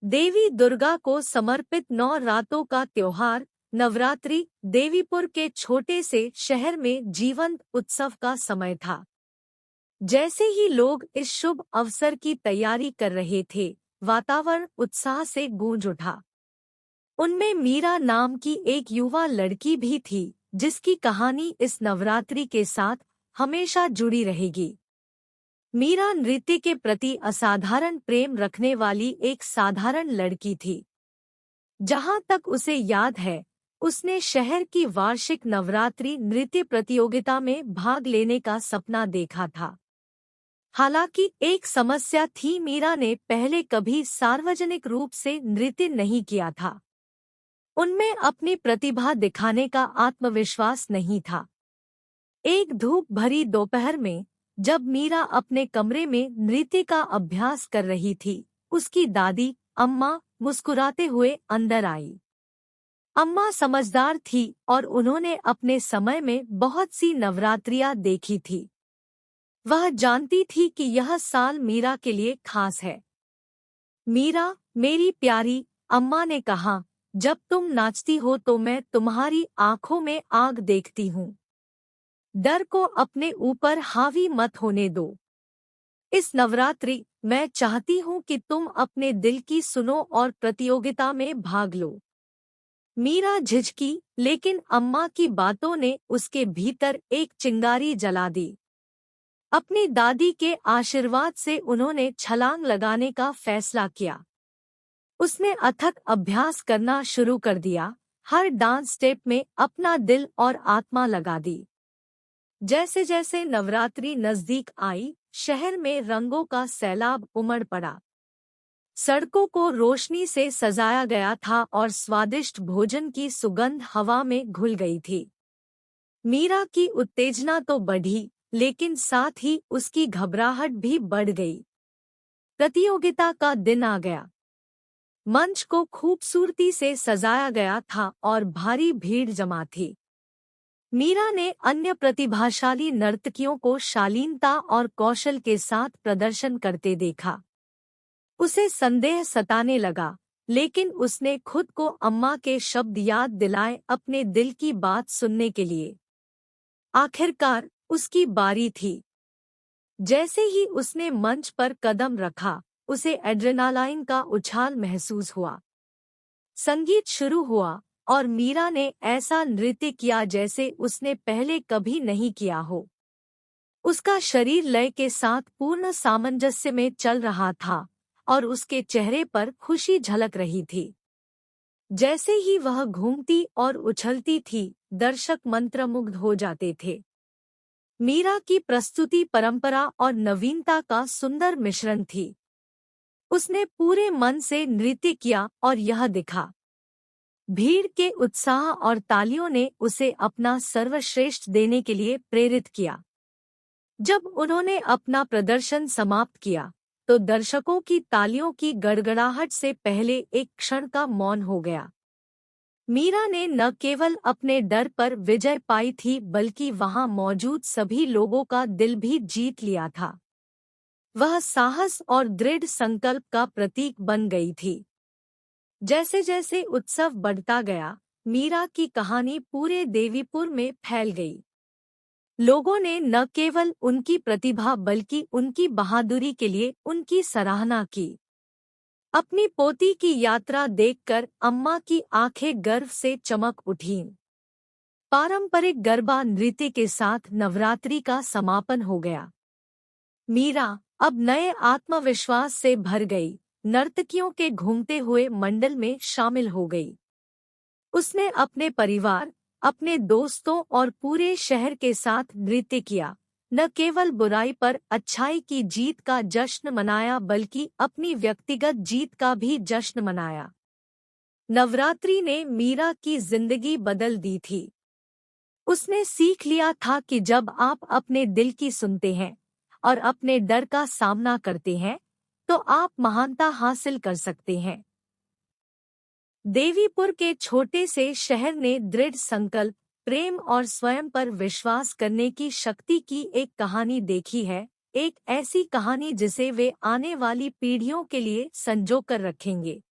देवी दुर्गा को समर्पित 9 रातों का त्योहार नवरात्रि देवीपुर के छोटे से शहर में जीवंत उत्सव का समय था। जैसे ही लोग इस शुभ अवसर की तैयारी कर रहे थे, वातावरण उत्साह से गूंज उठा। उनमें मीरा नाम की एक युवा लड़की भी थी, जिसकी कहानी इस नवरात्रि के साथ हमेशा जुड़ी रहेगी। मीरा नृत्य के प्रति असाधारण प्रेम रखने वाली एक साधारण लड़की थी। जहां तक उसे याद है, उसने शहर की वार्षिक नवरात्रि नृत्य प्रतियोगिता में भाग लेने का सपना देखा था। हालांकि एक समस्या थी, मीरा ने पहले कभी सार्वजनिक रूप से नृत्य नहीं किया था। उनमें अपनी प्रतिभा दिखाने का आत्मविश्वास नहीं था। एक धूप भरी दोपहर में जब मीरा अपने कमरे में नृत्य का अभ्यास कर रही थी, उसकी दादी अम्मा मुस्कुराते हुए अंदर आई। अम्मा समझदार थी और उन्होंने अपने समय में बहुत सी नवरात्रियां देखी थी। वह जानती थी कि यह साल मीरा के लिए खास है। मीरा, मेरी प्यारी, अम्मा ने कहा, जब तुम नाचती हो तो मैं तुम्हारी आंखों में आग देखती हूँ। डर को अपने ऊपर हावी मत होने दो। इस नवरात्रि मैं चाहती हूँ कि तुम अपने दिल की सुनो और प्रतियोगिता में भाग लो। मीरा झिझकी, लेकिन अम्मा की बातों ने उसके भीतर एक चिंगारी जला दी। अपनी दादी के आशीर्वाद से उन्होंने छलांग लगाने का फैसला किया। उसने अथक अभ्यास करना शुरू कर दिया, हर डांस स्टेप में अपना दिल और आत्मा लगा दी। जैसे जैसे नवरात्रि नजदीक आई, शहर में रंगों का सैलाब उमड़ पड़ा। सड़कों को रोशनी से सजाया गया था और स्वादिष्ट भोजन की सुगंध हवा में घुल गई थी। मीरा की उत्तेजना तो बढ़ी, लेकिन साथ ही उसकी घबराहट भी बढ़ गई। प्रतियोगिता का दिन आ गया। मंच को खूबसूरती से सजाया गया था और भारी भीड़ जमा थी। मीरा ने अन्य प्रतिभाशाली नर्तकियों को शालीनता और कौशल के साथ प्रदर्शन करते देखा। उसे संदेह सताने लगा, लेकिन उसने खुद को अम्मा के शब्द याद दिलाए अपने दिल की बात सुनने के लिए। आखिरकार उसकी बारी थी। जैसे ही उसने मंच पर कदम रखा, उसे एड्रेनालाइन का उछाल महसूस हुआ। संगीत शुरू हुआ और मीरा ने ऐसा नृत्य किया जैसे उसने पहले कभी नहीं किया हो। उसका शरीर लय के साथ पूर्ण सामंजस्य में चल रहा था और उसके चेहरे पर खुशी झलक रही थी। जैसे ही वह घूमती और उछलती थी, दर्शक मंत्रमुग्ध हो जाते थे। मीरा की प्रस्तुति परंपरा और नवीनता का सुंदर मिश्रण थी। उसने पूरे मन से नृत्य किया और यह दिखा। भीड़ के उत्साह और तालियों ने उसे अपना सर्वश्रेष्ठ देने के लिए प्रेरित किया। जब उन्होंने अपना प्रदर्शन समाप्त किया, तो दर्शकों की तालियों की गड़गड़ाहट से पहले एक क्षण का मौन हो गया। मीरा ने न केवल अपने डर पर विजय पाई थी, बल्कि वहां मौजूद सभी लोगों का दिल भी जीत लिया था। वह साहस और दृढ़ संकल्प का प्रतीक बन गई थी। जैसे जैसे उत्सव बढ़ता गया, मीरा की कहानी पूरे देवीपुर में फैल गई। लोगों ने न केवल उनकी प्रतिभा बल्कि उनकी बहादुरी के लिए उनकी सराहना की। अपनी पोती की यात्रा देखकर अम्मा की आंखें गर्व से चमक उठीं। पारंपरिक गरबा नृत्य के साथ नवरात्रि का समापन हो गया। मीरा अब नए आत्मविश्वास से भर गई, नर्तकियों के घूमते हुए मंडल में शामिल हो गई। उसने अपने परिवार, अपने दोस्तों और पूरे शहर के साथ नृत्य किया। न केवल बुराई पर अच्छाई की जीत का जश्न मनाया, बल्कि अपनी व्यक्तिगत जीत का भी जश्न मनाया। नवरात्रि ने मीरा की जिंदगी बदल दी थी। उसने सीख लिया था कि जब आप अपने दिल की सुनते हैं और अपने डर का सामना करते हैं, तो आप महानता हासिल कर सकते हैं। देवीपुर के छोटे से शहर ने दृढ़ संकल्प, प्रेम और स्वयं पर विश्वास करने की शक्ति की एक कहानी देखी है, एक ऐसी कहानी जिसे वे आने वाली पीढ़ियों के लिए संजो कर रखेंगे।